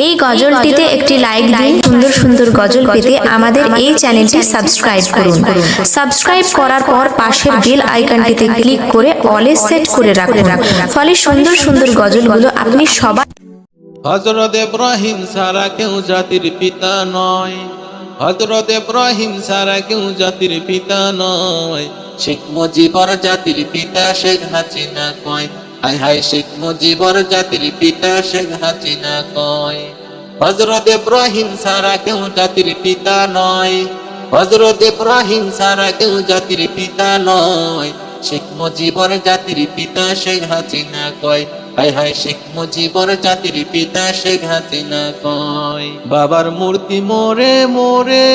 এই গজলটিতে একটি লাইক দিন। সুন্দর সুন্দর গজল পেতে আমাদের এই চ্যানেলটি সাবস্ক্রাইব করুন। সাবস্ক্রাইব করার পর পাশের বেল আইকনটিতে ক্লিক করে অলে সেট করে রাখুন, ফলে সুন্দর সুন্দর গজলগুলো আপনি সবার। হযরত ইব্রাহিম ছাড়া কেউ জাতির পিতা নয়, হযরত ইব্রাহিম ছাড়া কেউ জাতির পিতা নয়। শেখ মুজিবর জাতির পিতা, শেখ হাসিনা কয় হায় হায় শেখ মুজিবর জাতির পিতা, শেখ হাসিনা কয়। হযরত ইব্রাহিম ছাড়া কেউ জাতির পিতা নয়, হযরত ইব্রাহিম ছাড়া কেউ জাতির পিতা নয়। শেখ মুজিবর জাতির পিতা, শেখ হাসিনা কয় হায় হায় শেখ মুজিবর জাতির পিতা, শেখ হাসিনা কয়। বাবার মূর্তি মোরে মোরে,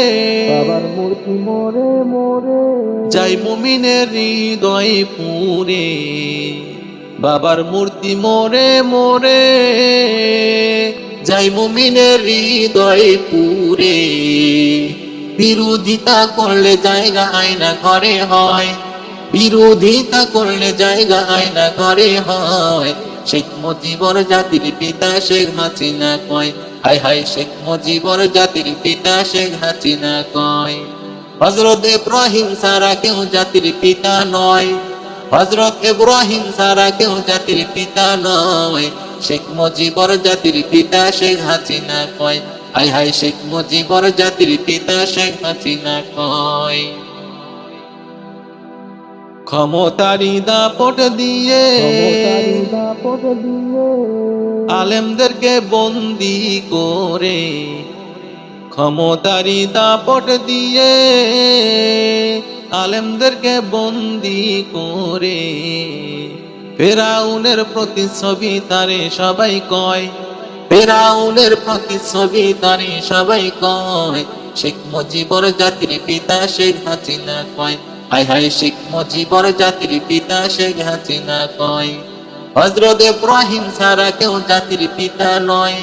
বাবার মূর্তি মোরে মোরে, যাই মুমিনের হৃদয় পুরে। বাবার মূর্তি মোরে মোরে, যাই মুমিনের হৃদয় পুরে। বিরোধিতা করলে জায়গা আয়না ঘরে হয়, বিরোধিতা করলে জায়গা আয়না ঘরে হয়। শেখ মুজিবর জাতির পিতা, শেখ হাসিনা কয় হায় হায় শেখ মুজিবর জাতির পিতা, শেখ হাসিনা কয়। হযরত ইব্রাহিম ছাড়া কেউ জাতির পিতা নয়, হযরত ইব্রাহিম ছাড়া কেউ জাতির পিতা নয়। শেখ মুজিবর জাতির পিতা, শেখ হাসিনা কয় হায় হায় শেখ মুজিবর জাতির পিতা, শেখ হাসিনা কয়। ক্ষমতারি দাপট দিয়ে আলেমদেরকে বন্দি করে, ক্ষমতারি দাপট দিয়ে আলেমদেরকে বন্দি করে। ফেরাউনের প্রতিচ্ছবি তারে সবাই কয়, ফেরাউনের প্রতিচ্ছবি তারে সবাই কয়। শেখ মুজিবর জাতির পিতা, শেখ হাসিনা কয় হায় হায় শেখ মুজিবর জাতির পিতা, শেখ হাসিনা কয়। হযরত ইব্রাহিম ছাড়া কেউ জাতির পিতা নয়,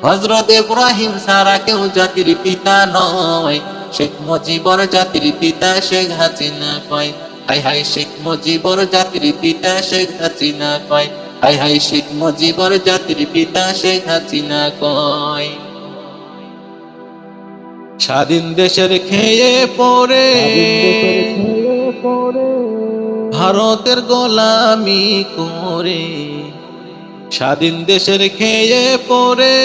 হযরত ইব্রাহিম ছাড়া কেউ জাতির পিতা নয়। শেখ মুজিবর জাতির পিতা, শেখ হাসিনা কয় হায় হায় শেখ মুজিবর জাতির পিতা, শেখ হাসিনা কয় হায় হায় শেখ মুজিবর জাতির পিতা, শেখ হাসিনা কয়। স্বাধীন দেশের খেয়ে পড়ে ভারতের গোলামি করে, স্বাধীন দেশের খেয়ে পড়ে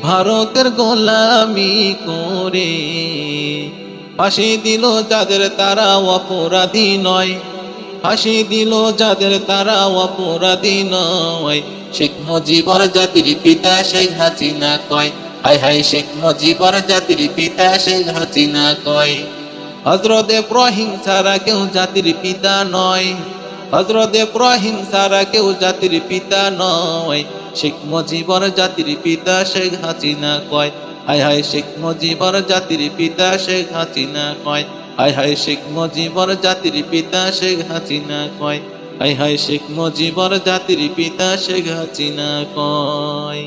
ভারতের গোলামি করে। ফাঁসি দিল যাদের তারা অপরাধী নয়, ফাঁসি দিল যাদের তারা অপরাধী নয়। শেখ মুজিবর জাতির পিতা, শেখ হাসিনা কয় হায় হায় শেখ মুজিবর জাতির পিতা, শেখ হাসিনা কয়। হযরত ইব্রাহিম ছাড়া কেউ জাতির পিতা নয়, হযরত ইব্রাহিম ছাড়া কেউ জাতির পিতা নয়। শেখ মুজিবর জাতির পিতা, শেখ হাসিনা কয় হায় হায় শেখ মুজিবর জাতির পিতা, শেখ হাসিনা কয় হায় হায় শেখ মুজিবর জাতির পিতা, শেখ হাসিনা কয় হায় হায় শেখ মুজিবর জাতির পিতা, শেখ হাসিনা কয়।